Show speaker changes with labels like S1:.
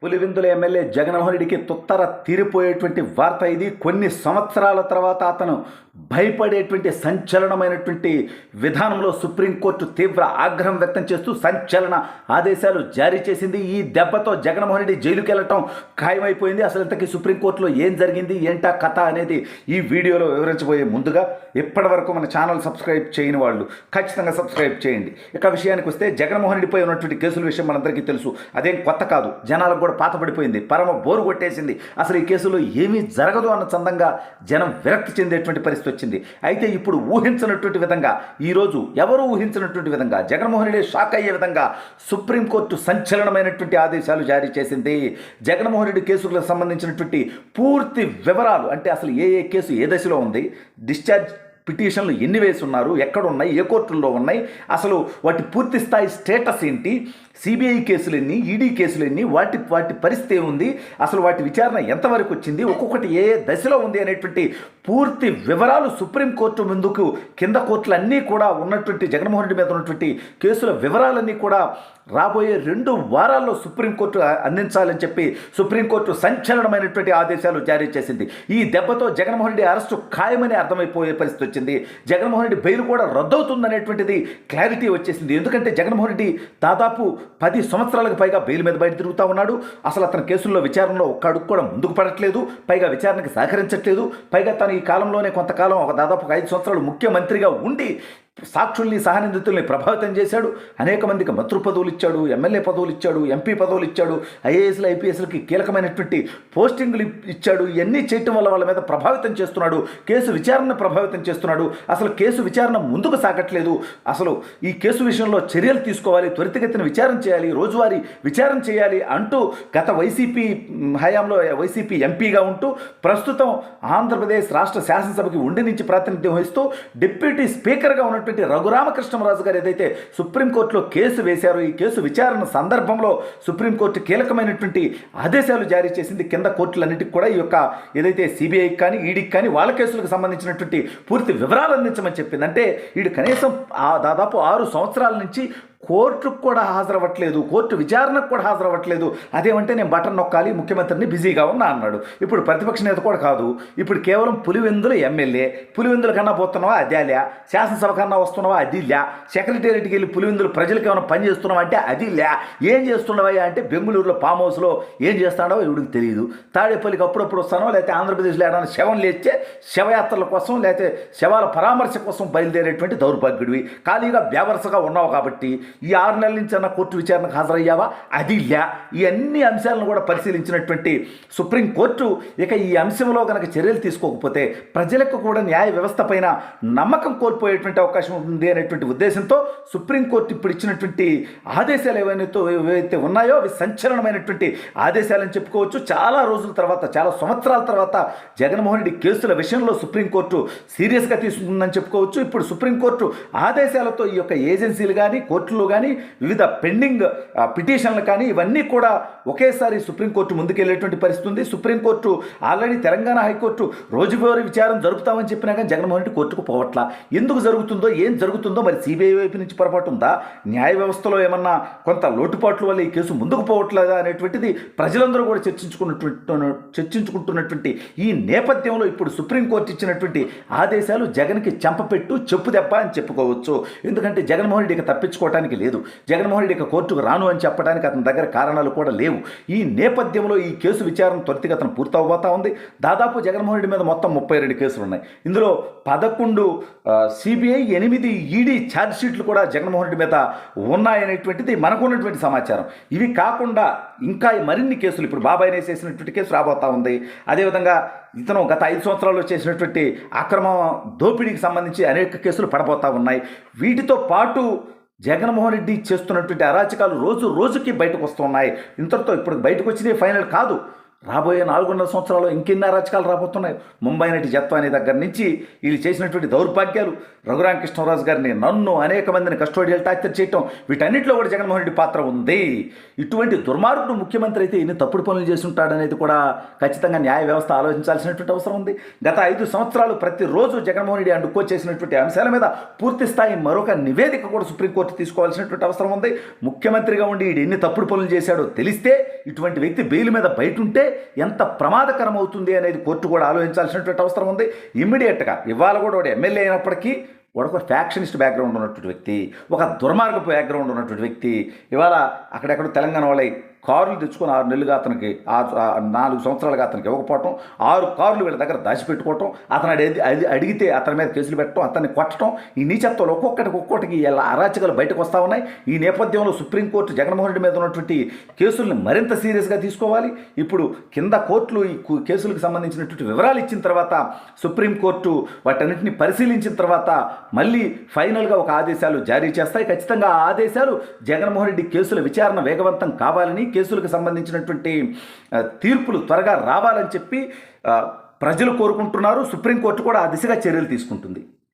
S1: Pulivendula MLA Jaganmohan రెడ్డికి తుత్తర తీరిపోయేటువంటి వార్త ఇది. కొన్ని సంవత్సరాల తర్వాత అతను భయపడేటువంటి సంచలనమైనటువంటి విధానంలో సుప్రీంకోర్టు తీవ్ర ఆగ్రహం వ్యక్తం చేస్తూ సంచలన ఆదేశాలు జారీ చేసింది. ఈ దెబ్బతో జగన్మోహన్ రెడ్డి జైలుకి వెళ్ళటం ఖాయమైపోయింది. అసలు ఇంతకీ సుప్రీంకోర్టులో ఏం జరిగింది, ఏంటా కథ అనేది ఈ వీడియోలో వివరించబోయే ముందుగా ఇప్పటి వరకు మన ఛానల్ సబ్స్క్రైబ్ చేయని వాళ్ళు ఖచ్చితంగా సబ్స్క్రైబ్ చేయండి. ఇక విషయానికి వస్తే జగన్మోహన్ రెడ్డిపై ఉన్నటువంటి కేసుల విషయం మనందరికీ తెలుసు. అదేం కొత్త కాదు, జనాలకు కూడా పాతపడిపోయింది, పరమ బోరు కొట్టేసింది. అసలు ఈ కేసులో ఏమీ జరగదు అన్న చందంగా జనం విరక్తి చెందేటువంటి పరిస్థితి వచ్చింది. అయితే ఇప్పుడు ఊహించినటువంటి విధంగా, ఈరోజు ఎవరు ఊహించినటువంటి విధంగా, జగన్మోహన్ రెడ్డి షాక్ అయ్యే విధంగా సుప్రీంకోర్టు సంచలనమైనటువంటి ఆదేశాలు జారీ చేసింది. జగన్మోహన్ రెడ్డి కేసులకు సంబంధించినటువంటి పూర్తి వివరాలు, అంటే అసలు ఏ కేసు ఏ దశలో ఉంది, డిశ్చార్జ్ పిటిషన్లు ఎన్ని వేసి ఉన్నారు, ఎక్కడున్నాయి, ఏ కోర్టుల్లో ఉన్నాయి, అసలు వాటి పూర్తి స్థాయి స్టేటస్ ఏంటి, సిబిఐ కేసులు ఎన్ని, ఈడీ కేసులు ఎన్ని, వాటి పరిస్థితి ఏముంది, అసలు వాటి విచారణ ఎంతవరకు వచ్చింది, ఒక్కొక్కటి ఏ దశలో ఉంది అనేటువంటి పూర్తి వివరాలు సుప్రీంకోర్టు ముందుకు కింద కోర్టులన్నీ కూడా ఉన్నటువంటి జగన్మోహన్ రెడ్డి మీద ఉన్నటువంటి కేసుల వివరాలన్నీ కూడా రాబోయే 2 వారాల్లో సుప్రీంకోర్టు అందించాలని చెప్పి సుప్రీంకోర్టు సంచలనమైనటువంటి ఆదేశాలు జారీ చేసింది. ఈ దెబ్బతో జగన్మోహన్ రెడ్డి అరెస్టు ఖాయమని అర్థమైపోయే పరిస్థితి వచ్చింది. జగన్మోహన్ రెడ్డి బెయిల్ కూడా రద్దవుతుందనేటువంటిది క్లారిటీ వచ్చేసింది. ఎందుకంటే జగన్మోహన్ రెడ్డి దాదాపు 10 సంవత్సరాలకు పైగా బెయిల్ మీద బయట తిరుగుతూ ఉన్నాడు. అసలు అతని కేసుల్లో విచారణలో ఒక్క అడుగు కూడా ముందుకు పడట్లేదు, పైగా విచారణకి సహకరించట్లేదు. పైగా తను ఈ కాలంలోనే కొంతకాలం దాదాపు 5 సంవత్సరాలు ముఖ్యమంత్రిగా ఉండి సాక్షుల్ని సహనిందితుల్ని ప్రభావితం చేశాడు. అనేక మందికి మంత్రి పదవులు ఇచ్చాడు, ఎమ్మెల్యే పదవులు ఇచ్చాడు, ఎంపీ పదవులు ఇచ్చాడు, ఐఏఎస్లు ఐపీఎస్లకి కీలకమైనటువంటి పోస్టింగ్లు ఇచ్చాడు. ఇవన్నీ చేయటం వల్ల వాళ్ళ మీద ప్రభావితం చేస్తున్నాడు, కేసు విచారణను ప్రభావితం చేస్తున్నాడు. అసలు కేసు విచారణ ముందుకు సాగట్లేదు. అసలు ఈ కేసు విషయంలో చర్యలు తీసుకోవాలి, త్వరితగతిన విచారణ చేయాలి, రోజువారీ విచారణ చేయాలి అంటూ గత వైసీపీ హయాంలో వైసీపీ ఎంపీగా ఉంటూ ప్రస్తుతం ఆంధ్రప్రదేశ్ రాష్ట్ర శాసనసభకి ఉండి నుంచి ప్రాతినిధ్యం వహిస్తూ డిప్యూటీ స్పీకర్గా ఉన్న రఘురామకృష్ణరాజు గారు ఏదైతే సుప్రీంకోర్టులో కేసు వేశారో, ఈ కేసు విచారణ సందర్భంలో సుప్రీంకోర్టు కీలకమైనటువంటి ఆదేశాలు జారీ చేసింది. కింద కోర్టులన్నిటికి కూడా ఈ యొక్క ఏదైతే సిబిఐకి కానీ ఈడీకి కానీ వాళ్ళ కేసులకు సంబంధించినటువంటి పూర్తి వివరాలు అందించమని చెప్పింది. అంటే వీడు కనీసం దాదాపు 6 సంవత్సరాల నుంచి కోర్టుకు కూడా హాజరవ్వట్లేదు, కోర్టు విచారణకు కూడా హాజరవ్వట్లేదు. అదేమంటే నేను బటన్ నొక్కాలి, ముఖ్యమంత్రిని బిజీగా ఉన్నా అన్నాడు. ఇప్పుడు ప్రతిపక్ష నేత కూడా కాదు, ఇప్పుడు కేవలం పులివెందుల ఎమ్మెల్యే. పులివెందుల కన్నా పోతున్నావా అదిలే, శాసనసభ కన్నా వస్తున్నావా అదిలే, సెక్రటేరియట్కి వెళ్ళి పులివెందులు ప్రజలకు ఏమైనా పని చేస్తున్నావా అంటే అదిలే, ఏం చేస్తున్నావా అంటే బెంగళూరులో ఫామ్ హౌస్లో ఏం చేస్తాడో ఇవిడికి తెలియదు. తాడేపల్లికి అప్పుడప్పుడు వస్తానో, లేకపోతే ఆంధ్రప్రదేశ్లో ఏదైనా శవం లేచే శవయాత్రల కోసం, లేకపోతే శవాల పరామర్శ కోసం బయలుదేరేటువంటి దౌర్భాగ్యుడివి. ఖాళీగా బేవరసగా ఉన్నావు కాబట్టి ఈ 6 నెలల నుంచి అన్న కోర్టు విచారణకు హాజరయ్యావా అది లే. ఈ అన్ని అంశాలను కూడా పరిశీలించినటువంటి సుప్రీంకోర్టు ఇక ఈ అంశంలో కనుక చర్యలు తీసుకోకపోతే ప్రజలకు కూడా న్యాయ వ్యవస్థ పైన నమ్మకం కోల్పోయేటువంటి అవకాశం ఉంది అనేటువంటి ఉద్దేశంతో సుప్రీంకోర్టు ఇప్పుడు ఇచ్చినటువంటి ఆదేశాలు ఏవైతే ఉన్నాయో అవి సంచలనమైనటువంటి ఆదేశాలని చెప్పుకోవచ్చు. చాలా రోజుల తర్వాత, చాలా సంవత్సరాల తర్వాత జగన్మోహన్ రెడ్డి కేసుల విషయంలో సుప్రీంకోర్టు సీరియస్గా తీసుకుంటుందని చెప్పుకోవచ్చు. ఇప్పుడు సుప్రీంకోర్టు ఆదేశాలతో ఈ యొక్క ఏజెన్సీలు కానీ, కోర్టులు కానీ, వివిధ పెండింగ్ పిటిషన్లు కానీ ఇవన్నీ కూడా ఒకేసారి సుప్రీంకోర్టు ముందుకెళ్ళేటువంటి పరిస్థితి ఉంది. సుప్రీంకోర్టు ఆల్రెడీ తెలంగాణ హైకోర్టు రోజువారీ విచారణ జరుపుతామని చెప్పినా కానీ జగన్మోహన్ రెడ్డి కోర్టుకు పోవట్లా. ఎందుకు జరుగుతుందో, ఏం జరుగుతుందో, మరి సిబిఐ వైపు నుంచి పొరపాటు ఉందా, న్యాయ వ్యవస్థలో ఏమన్నా కొంత లోటుపాట్ల వల్ల ఈ కేసు ముందుకు పోవట్లేదా అనేటువంటిది ప్రజలందరూ కూడా చర్చించుకుంటున్నటువంటి ఈ నేపథ్యంలో ఇప్పుడు సుప్రీంకోర్టు ఇచ్చినటువంటి ఆదేశాలు జగన్కి చెంపపెట్టు, చెప్పు దెబ్బ అని చెప్పుకోవచ్చు. ఎందుకంటే జగన్మోహన్ రెడ్డికి తప్పించుకోవడానికి లేదు, జగన్మోహన్ రెడ్డి కోర్టుకు రాను అని చెప్పడానికి అతని దగ్గర కారణాలు కూడా లేవు. ఈ నేపథ్యంలో ఈ కేసు విచారణ త్వరితగతిన పూర్తవబోతా ఉంది. దాదాపు జగన్మోహన్ రెడ్డి మీద మొత్తం 32 కేసులు ఉన్నాయి. ఇందులో 11 సిబిఐ, 8 ఈడీ ఛార్జ్ షీట్లు కూడా జగన్మోహన్ రెడ్డి మీద ఉన్నాయనేటువంటిది మనకున్నటువంటి సమాచారం. ఇవి కాకుండా ఇంకా మరిన్ని కేసులు, ఇప్పుడు బాబాయ్ వేసేసినటువంటి కేసు రాబోతా ఉంది. అదేవిధంగా ఇతను గత 5 సంవత్సరాల్లో చేసినటువంటి అక్రమ దోపిడీకి సంబంధించి అనేక కేసులు పడబోతా ఉన్నాయి. వీటితో పాటు జగన్మోహన్ రెడ్డి చేస్తున్నటువంటి అరాచకాలు రోజు రోజుకి బయటకు వస్తున్నాయి. ఇంతటితో ఇప్పుడు బయటకు వచ్చినవి ఫైనల్ కాదు. రాబోయే 4.5 సంవత్సరాలు ఇంకెన్ని అరాచకాలు రాబోతున్నాయి. ముంబై నటి జత్వాని దగ్గర నుంచి వీళ్ళు చేసినటువంటి దౌర్భాగ్యాలు, రఘురామకృష్ణరాజు గారిని, నన్ను, అనేక మందిని కస్టోడియల్ టార్చర్ చేయటం, వీటన్నిటిలో కూడా జగన్మోహన్ రెడ్డి పాత్ర ఉంది. ఇటువంటి దుర్మార్గుడు ముఖ్యమంత్రి అయితే ఎన్ని తప్పుడు పనులు చేసి ఉంటాడనేది కూడా ఖచ్చితంగా న్యాయ వ్యవస్థ ఆలోచించాల్సినటువంటి అవసరం ఉంది. గత 5 సంవత్సరాలు ప్రతిరోజు జగన్మోహన్ రెడ్డి అడ్డుకొచ్చేసినటువంటి అంశాల మీద పూర్తి స్థాయి మరొక నివేదిక కూడా సుప్రీంకోర్టు తీసుకోవాల్సినటువంటి అవసరం ఉంది. ముఖ్యమంత్రిగా ఉండి వీడు ఎన్ని తప్పుడు పనులు చేశాడో తెలిస్తే, ఇటువంటి వ్యక్తి బెయిల్ మీద బయట ఉంటే ఎంత ప్రమాదకరం అవుతుంది అనేది కోర్టు కూడా ఆలోచించాల్సినటువంటి అవసరం ఉంది. ఇమ్మీడియట్గా ఇవాళ కూడా వాడు ఎమ్మెల్యే అయినప్పటికీ వాడు ఒక ఫ్యాక్షనిస్ట్ బ్యాక్గ్రౌండ్ ఉన్నటువంటి వ్యక్తి, ఒక దుర్మార్గపు బ్యాక్గ్రౌండ్ ఉన్నటువంటి వ్యక్తి. ఇవాళ అక్కడెక్కడ తెలంగాణ వాళ్ళై కార్లు తెచ్చుకొని 6 నెలలుగా అతనికి 4 సంవత్సరాలుగా అతనికి ఇవ్వకపోవటం, 6 కార్లు వీళ్ళ దగ్గర దాచిపెట్టుకోవటం, అతను అడిగితే అతని మీద కేసులు పెట్టడం, అతన్ని కొట్టడం, ఈ నీచత్వాలు ఒక్కొక్కటికి ఇలా అరాచకాలు బయటకు వస్తూ ఉన్నాయి. ఈ నేపథ్యంలో సుప్రీంకోర్టు జగన్మోహన్ రెడ్డి మీద ఉన్నటువంటి కేసుల్ని మరింత సీరియస్గా తీసుకోవాలి. ఇప్పుడు కింద కోర్టులు ఈ కేసులకు సంబంధించినటువంటి వివరాలు ఇచ్చిన తర్వాత, సుప్రీంకోర్టు వాటన్నింటినీ పరిశీలించిన తర్వాత మళ్ళీ ఫైనల్గా ఒక ఆదేశాలు జారీ చేస్తాయి. ఖచ్చితంగా ఆ ఆదేశాలు జగన్మోహన్ రెడ్డి కేసుల విచారణ వేగవంతం కావాలని, కేసులకు సంబంధించినటువంటి తీర్పులు త్వరగా రావాలని చెప్పి ప్రజలు కోరుకుంటున్నారు. సుప్రీంకోర్టు కూడా ఆ దిశగా చర్యలు తీసుకుంటుంది.